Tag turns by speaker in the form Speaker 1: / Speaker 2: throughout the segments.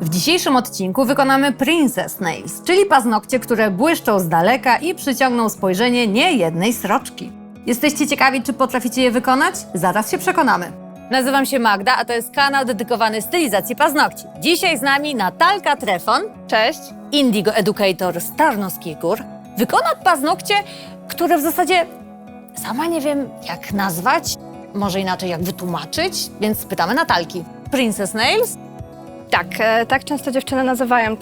Speaker 1: W dzisiejszym odcinku wykonamy Princess Nails, czyli paznokcie, które błyszczą z daleka i przyciągną spojrzenie niejednej sroczki. Jesteście ciekawi, czy potraficie je wykonać? Zaraz się przekonamy. Nazywam się Magda, a to jest kanał dedykowany stylizacji paznokci. Dzisiaj z nami Natalka Trefon.
Speaker 2: Cześć.
Speaker 1: Indigo Educator z Tarnowskich Gór. Wykona paznokcie, które w zasadzie sama nie wiem jak nazwać, może inaczej jak wytłumaczyć, więc spytamy Natalki. Princess Nails?
Speaker 2: Tak często dziewczyny nazywają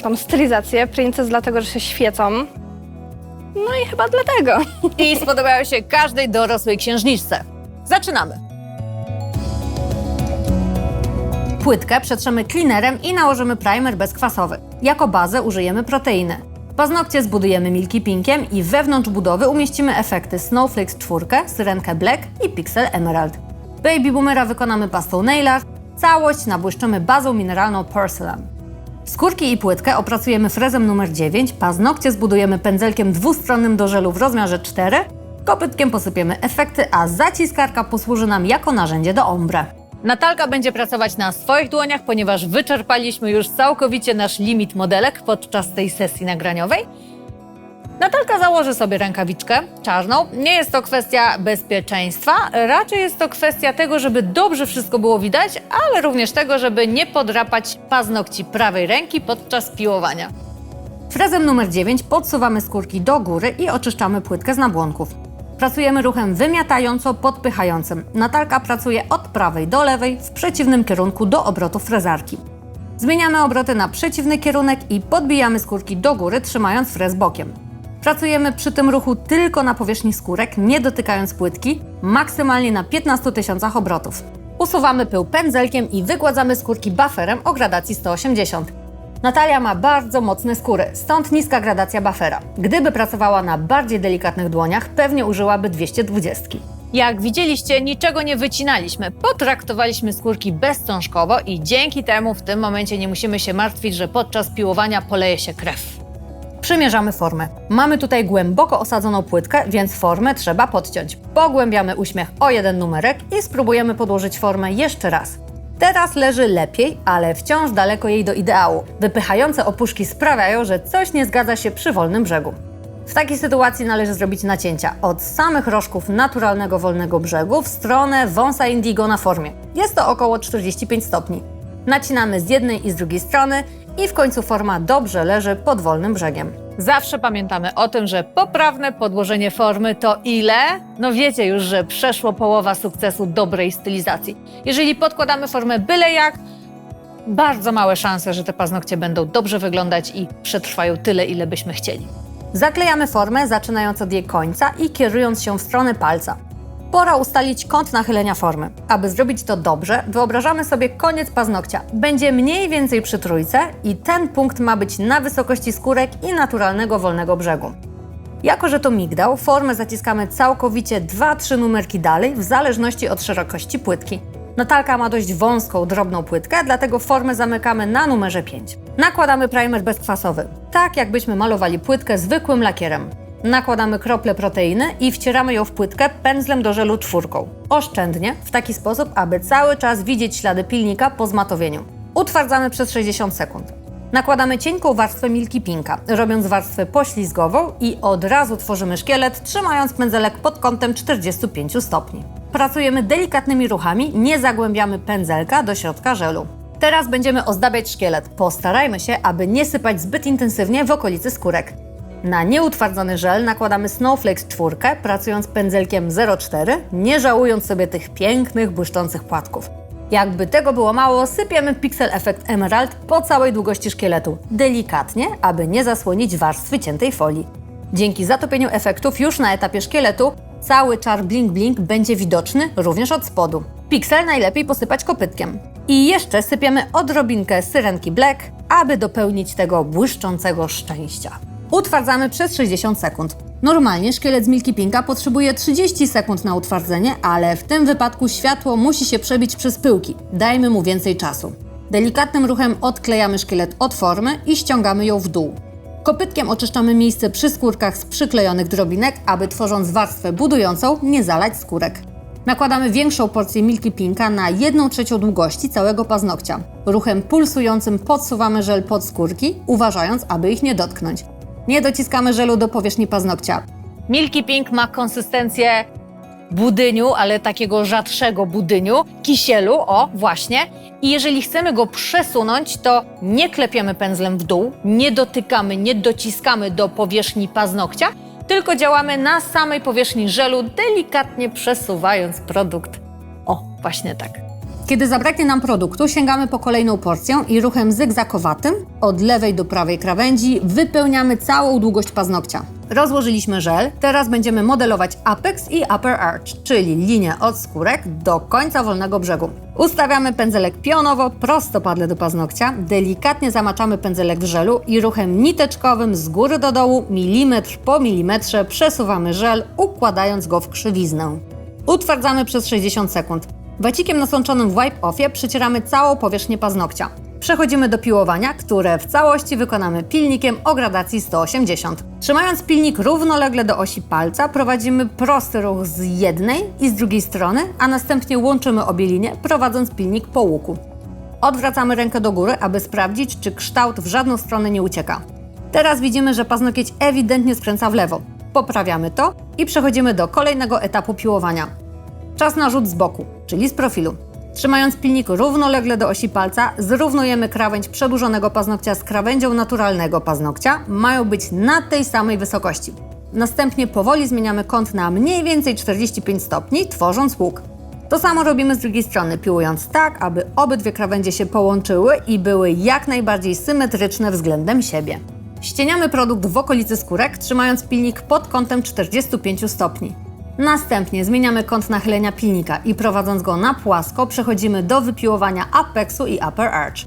Speaker 2: tą stylizację princess, dlatego że się świecą. No i chyba dlatego.
Speaker 1: I spodobają się każdej dorosłej księżniczce. Zaczynamy! Płytkę przetrzemy cleanerem i nałożymy primer bezkwasowy. Jako bazę użyjemy proteiny. Paznokcie zbudujemy Milky Pinkiem i wewnątrz budowy umieścimy efekty Snowflakes 4, Syrenkę Black i Pixel Emerald. Baby Boomera wykonamy pastą nail art, całość nabłyszczymy bazą mineralną Porcelain. Skórki i płytkę opracujemy frezem numer 9, paznokcie zbudujemy pędzelkiem dwustronnym do żelu w rozmiarze 4, kopytkiem posypiemy efekty, a zaciskarka posłuży nam jako narzędzie do ombre. Natalka będzie pracować na swoich dłoniach, ponieważ wyczerpaliśmy już całkowicie nasz limit modelek podczas tej sesji nagraniowej. Natalka założy sobie rękawiczkę czarną. Nie jest to kwestia bezpieczeństwa, raczej jest to kwestia tego, żeby dobrze wszystko było widać, ale również tego, żeby nie podrapać paznokci prawej ręki podczas piłowania. Frezem numer 9 podsuwamy skórki do góry i oczyszczamy płytkę z nabłonków. Pracujemy ruchem wymiatająco-podpychającym. Natalka pracuje od prawej do lewej w przeciwnym kierunku do obrotów frezarki. Zmieniamy obroty na przeciwny kierunek i podbijamy skórki do góry, trzymając frez bokiem. Pracujemy przy tym ruchu tylko na powierzchni skórek, nie dotykając płytki, maksymalnie na 15 000 obrotów. Usuwamy pył pędzelkiem i wygładzamy skórki bufferem o gradacji 180. Natalia ma bardzo mocne skóry, stąd niska gradacja buffera. Gdyby pracowała na bardziej delikatnych dłoniach, pewnie użyłaby 220. Jak widzieliście, niczego nie wycinaliśmy, potraktowaliśmy skórki bezcążkowo i dzięki temu w tym momencie nie musimy się martwić, że podczas piłowania poleje się krew. Przymierzamy formę. Mamy tutaj głęboko osadzoną płytkę, więc formę trzeba podciąć. Pogłębiamy uśmiech o jeden numerek i spróbujemy podłożyć formę jeszcze raz. Teraz leży lepiej, ale wciąż daleko jej do ideału. Wypychające opuszki sprawiają, że coś nie zgadza się przy wolnym brzegu. W takiej sytuacji należy zrobić nacięcia od samych rożków naturalnego wolnego brzegu w stronę wąsa indigo na formie. Jest to około 45 stopni. Nacinamy z jednej i z drugiej strony i w końcu forma dobrze leży pod wolnym brzegiem. Zawsze pamiętamy o tym, że poprawne podłożenie formy to ile? No wiecie już, że przeszło połowa sukcesu dobrej stylizacji. Jeżeli podkładamy formę byle jak, bardzo małe szanse, że te paznokcie będą dobrze wyglądać i przetrwają tyle, ile byśmy chcieli. Zaklejamy formę, zaczynając od jej końca i kierując się w stronę palca. Pora ustalić kąt nachylenia formy. Aby zrobić to dobrze, wyobrażamy sobie koniec paznokcia. Będzie mniej więcej przy trójce i ten punkt ma być na wysokości skórek i naturalnego wolnego brzegu. Jako że to migdał, formę zaciskamy całkowicie 2-3 numerki dalej, w zależności od szerokości płytki. Natalka ma dość wąską, drobną płytkę, dlatego formę zamykamy na numerze 5. Nakładamy primer bezkwasowy, tak jakbyśmy malowali płytkę zwykłym lakierem. Nakładamy krople proteiny i wcieramy ją w płytkę pędzlem do żelu 4. Oszczędnie, w taki sposób, aby cały czas widzieć ślady pilnika po zmatowieniu. Utwardzamy przez 60 sekund. Nakładamy cienką warstwę Milky Pinka, robiąc warstwę poślizgową i od razu tworzymy szkielet, trzymając pędzelek pod kątem 45 stopni. Pracujemy delikatnymi ruchami, nie zagłębiamy pędzelka do środka żelu. Teraz będziemy ozdabiać szkielet. Postarajmy się, aby nie sypać zbyt intensywnie w okolicy skórek. Na nieutwardzony żel nakładamy Snowflakes 4, pracując pędzelkiem 0,4, nie żałując sobie tych pięknych, błyszczących płatków. Jakby tego było mało, sypiemy Pixel Effect Emerald po całej długości szkieletu, delikatnie, aby nie zasłonić warstwy ciętej folii. Dzięki zatopieniu efektów już na etapie szkieletu cały czar bling bling będzie widoczny również od spodu. Pixel najlepiej posypać kopytkiem. I jeszcze sypiemy odrobinkę Syrenki Black, aby dopełnić tego błyszczącego szczęścia. Utwardzamy przez 60 sekund. Normalnie szkielet z Milky Pinka potrzebuje 30 sekund na utwardzenie, ale w tym wypadku światło musi się przebić przez pyłki. Dajmy mu więcej czasu. Delikatnym ruchem odklejamy szkielet od formy i ściągamy ją w dół. Kopytkiem oczyszczamy miejsce przy skórkach z przyklejonych drobinek, aby tworząc warstwę budującą nie zalać skórek. Nakładamy większą porcję Milky Pinka na 1/3 długości całego paznokcia. Ruchem pulsującym podsuwamy żel pod skórki, uważając, aby ich nie dotknąć. Nie dociskamy żelu do powierzchni paznokcia. Milky Pink ma konsystencję budyniu, ale takiego rzadszego budyniu, kisielu, o właśnie. I jeżeli chcemy go przesunąć, to nie klepiemy pędzlem w dół, nie dotykamy, nie dociskamy do powierzchni paznokcia, tylko działamy na samej powierzchni żelu, delikatnie przesuwając produkt. O, właśnie tak. Kiedy zabraknie nam produktu, sięgamy po kolejną porcję i ruchem zygzakowatym od lewej do prawej krawędzi wypełniamy całą długość paznokcia. Rozłożyliśmy żel, teraz będziemy modelować apex i upper arch, czyli linię od skórek do końca wolnego brzegu. Ustawiamy pędzelek pionowo, prostopadle do paznokcia, delikatnie zamaczamy pędzelek w żelu i ruchem niteczkowym z góry do dołu, milimetr po milimetrze przesuwamy żel, układając go w krzywiznę. Utwardzamy przez 60 sekund. Wacikiem nasączonym w wipe-offie przycieramy całą powierzchnię paznokcia. Przechodzimy do piłowania, które w całości wykonamy pilnikiem o gradacji 180. Trzymając pilnik równolegle do osi palca, prowadzimy prosty ruch z jednej i z drugiej strony, a następnie łączymy obie linie, prowadząc pilnik po łuku. Odwracamy rękę do góry, aby sprawdzić, czy kształt w żadną stronę nie ucieka. Teraz widzimy, że paznokieć ewidentnie skręca w lewo. Poprawiamy to i przechodzimy do kolejnego etapu piłowania. Czas na rzut z boku, czyli z profilu. Trzymając pilnik równolegle do osi palca, zrównujemy krawędź przedłużonego paznokcia z krawędzią naturalnego paznokcia. Mają być na tej samej wysokości. Następnie powoli zmieniamy kąt na mniej więcej 45 stopni, tworząc łuk. To samo robimy z drugiej strony, piłując tak, aby obydwie krawędzie się połączyły i były jak najbardziej symetryczne względem siebie. Ścieniamy produkt w okolicy skórek, trzymając pilnik pod kątem 45 stopni. Następnie zmieniamy kąt nachylenia pilnika i prowadząc go na płasko przechodzimy do wypiłowania apexu i upper arch.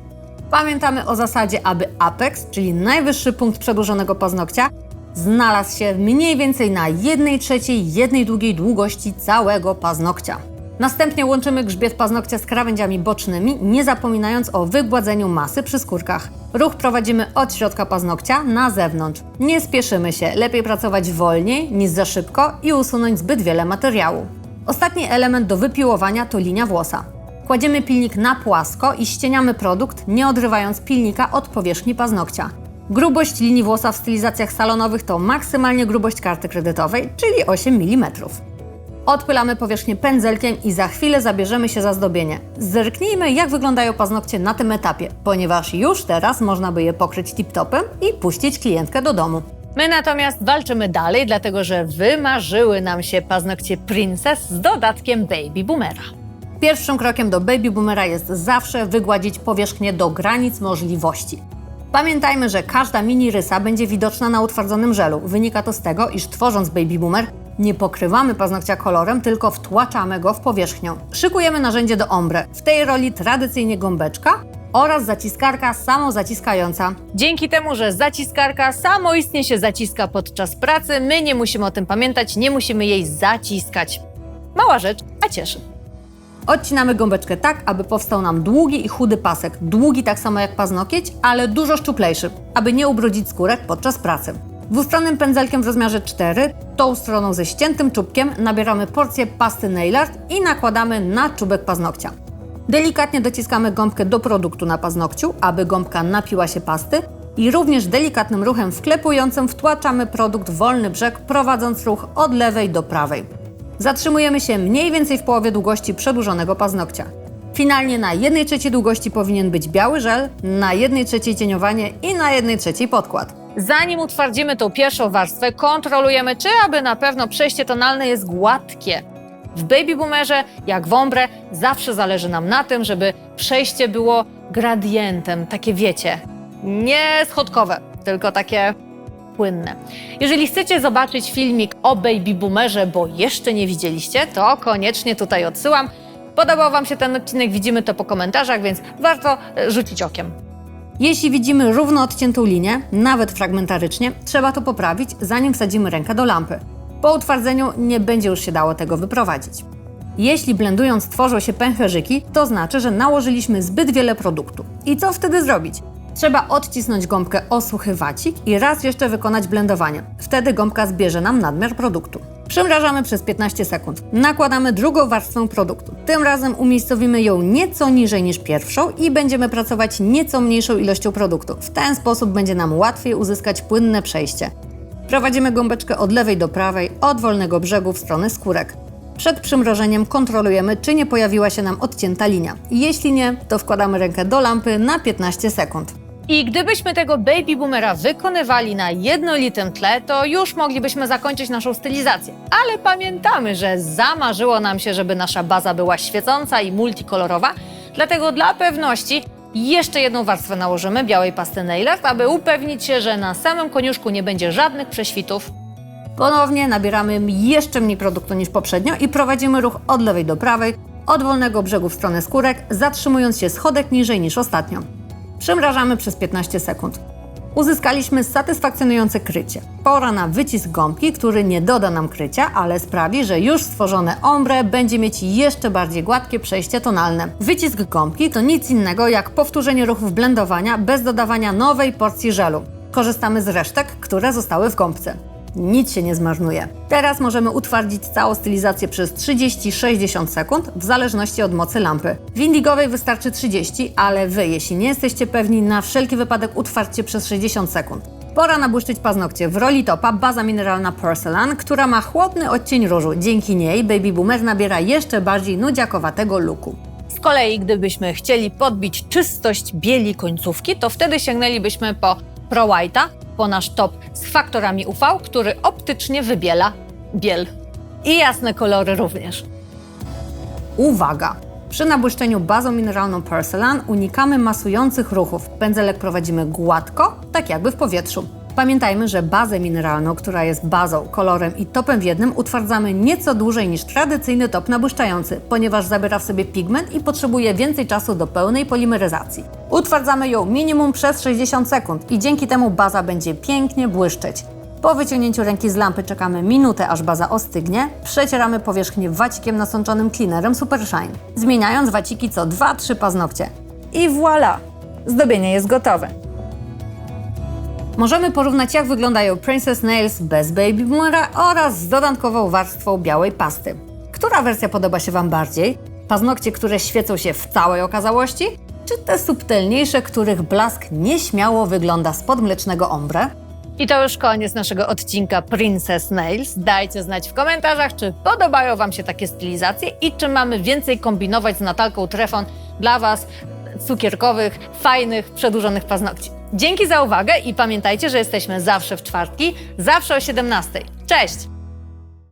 Speaker 1: Pamiętamy o zasadzie, aby apex, czyli najwyższy punkt przedłużonego paznokcia, znalazł się mniej więcej na 1/3 jednej długiej długości całego paznokcia. Następnie łączymy grzbiet paznokcia z krawędziami bocznymi, nie zapominając o wygładzeniu masy przy skórkach. Ruch prowadzimy od środka paznokcia na zewnątrz. Nie spieszymy się, lepiej pracować wolniej niż za szybko i usunąć zbyt wiele materiału. Ostatni element do wypiłowania to linia włosa. Kładziemy pilnik na płasko i ścieniamy produkt, nie odrywając pilnika od powierzchni paznokcia. Grubość linii włosa w stylizacjach salonowych to maksymalnie grubość karty kredytowej, czyli 8 mm. Odpylamy powierzchnię pędzelkiem i za chwilę zabierzemy się za zdobienie. Zerknijmy, jak wyglądają paznokcie na tym etapie, ponieważ już teraz można by je pokryć tip-topem i puścić klientkę do domu. My natomiast walczymy dalej, dlatego że wymarzyły nam się paznokcie Princess z dodatkiem Baby Boomera. Pierwszym krokiem do Baby Boomera jest zawsze wygładzić powierzchnię do granic możliwości. Pamiętajmy, że każda mini rysa będzie widoczna na utwardzonym żelu. Wynika to z tego, iż tworząc Baby Boomer nie pokrywamy paznokcia kolorem, tylko wtłaczamy go w powierzchnię. Szykujemy narzędzie do ombre. W tej roli tradycyjnie gąbeczka oraz zaciskarka samozaciskająca. Dzięki temu, że zaciskarka samoistnie się zaciska podczas pracy, my nie musimy o tym pamiętać, nie musimy jej zaciskać. Mała rzecz, a cieszy. Odcinamy gąbeczkę tak, aby powstał nam długi i chudy pasek. Długi tak samo jak paznokieć, ale dużo szczuplejszy, aby nie ubrudzić skórek podczas pracy. Dwustronnym pędzelkiem w rozmiarze 4, tą stroną ze ściętym czubkiem, nabieramy porcję pasty nail art i nakładamy na czubek paznokcia. Delikatnie dociskamy gąbkę do produktu na paznokciu, aby gąbka napiła się pasty i również delikatnym ruchem wklepującym wtłaczamy produkt w wolny brzeg, prowadząc ruch od lewej do prawej. Zatrzymujemy się mniej więcej w połowie długości przedłużonego paznokcia. Finalnie na 1/3 długości powinien być biały żel, na 1/3 cieniowanie i na 1/3 podkład. Zanim utwardzimy tą pierwszą warstwę, kontrolujemy, czy aby na pewno przejście tonalne jest gładkie. W Baby Boomerze, jak w ombre, zawsze zależy nam na tym, żeby przejście było gradientem, takie wiecie, nie schodkowe, tylko takie płynne. Jeżeli chcecie zobaczyć filmik o Baby Boomerze, bo jeszcze nie widzieliście, to koniecznie tutaj odsyłam. Podobał Wam się ten odcinek, widzimy to po komentarzach, więc warto rzucić okiem. Jeśli widzimy równo odciętą linię, nawet fragmentarycznie, trzeba to poprawić, zanim wsadzimy rękę do lampy. Po utwardzeniu nie będzie już się dało tego wyprowadzić. Jeśli blendując tworzą się pęcherzyki, to znaczy, że nałożyliśmy zbyt wiele produktu. I co wtedy zrobić? Trzeba odcisnąć gąbkę o suchy wacik i raz jeszcze wykonać blendowanie. Wtedy gąbka zbierze nam nadmiar produktu. Przymrażamy przez 15 sekund. Nakładamy drugą warstwę produktu. Tym razem umiejscowimy ją nieco niżej niż pierwszą i będziemy pracować nieco mniejszą ilością produktu. W ten sposób będzie nam łatwiej uzyskać płynne przejście. Prowadzimy gąbeczkę od lewej do prawej, od wolnego brzegu w stronę skórek. Przed przymrożeniem kontrolujemy, czy nie pojawiła się nam odcięta linia. Jeśli nie, to wkładamy rękę do lampy na 15 sekund.
Speaker 3: I gdybyśmy tego baby boomera wykonywali na jednolitym tle, to już moglibyśmy zakończyć naszą stylizację. Ale pamiętamy, że zamarzyło nam się, żeby nasza baza była świecąca i multikolorowa, dlatego dla pewności jeszcze jedną warstwę nałożymy białej pasty nail art, aby upewnić się, że na samym koniuszku nie będzie żadnych prześwitów.
Speaker 1: Ponownie nabieramy jeszcze mniej produktu niż poprzednio i prowadzimy ruch od lewej do prawej, od wolnego brzegu w stronę skórek, zatrzymując się schodek niżej niż ostatnio. Przymrażamy przez 15 sekund. Uzyskaliśmy satysfakcjonujące krycie. Pora na wycisk gąbki, który nie doda nam krycia, ale sprawi, że już stworzone ombre będzie mieć jeszcze bardziej gładkie przejście tonalne. Wycisk gąbki to nic innego jak powtórzenie ruchów blendowania bez dodawania nowej porcji żelu. Korzystamy z resztek, które zostały w gąbce. Nic się nie zmarnuje. Teraz możemy utwardzić całą stylizację przez 30-60 sekund, w zależności od mocy lampy. W indigowej wystarczy 30, ale Wy, jeśli nie jesteście pewni, na wszelki wypadek utwardźcie przez 60 sekund. Pora nabłyszczyć paznokcie. W roli topa baza mineralna Porcelain, która ma chłodny odcień różu. Dzięki niej baby boomer nabiera jeszcze bardziej nudziakowatego looku.
Speaker 3: Z kolei, gdybyśmy chcieli podbić czystość bieli końcówki, to wtedy sięgnęlibyśmy po Pro White'a, po nasz top z faktorami UV, który optycznie wybiela biel. I jasne kolory również.
Speaker 1: Uwaga! Przy nabłyszczeniu bazą mineralną Porcelain unikamy masujących ruchów. Pędzelek prowadzimy gładko, tak jakby w powietrzu. Pamiętajmy, że bazę mineralną, która jest bazą, kolorem i topem w jednym, utwardzamy nieco dłużej niż tradycyjny top nabłyszczający, ponieważ zabiera w sobie pigment i potrzebuje więcej czasu do pełnej polimeryzacji. Utwardzamy ją minimum przez 60 sekund i dzięki temu baza będzie pięknie błyszczeć. Po wyciągnięciu ręki z lampy czekamy minutę, aż baza ostygnie, przecieramy powierzchnię wacikiem nasączonym cleanerem Super Shine, zmieniając waciki co 2-3 paznokcie. I voilà! Zdobienie jest gotowe. Możemy porównać, jak wyglądają Princess Nails bez baby boomera oraz z dodatkową warstwą białej pasty. Która wersja podoba się Wam bardziej? Paznokcie, które świecą się w całej okazałości? Czy te subtelniejsze, których blask nieśmiało wygląda spod mlecznego ombre?
Speaker 3: I to już koniec naszego odcinka Princess Nails. Dajcie znać w komentarzach, czy podobają Wam się takie stylizacje i czy mamy więcej kombinować z Natalką Trefon dla Was cukierkowych, fajnych, przedłużonych paznokci. Dzięki za uwagę i pamiętajcie, że jesteśmy zawsze w czwartki, zawsze o 17:00. Cześć!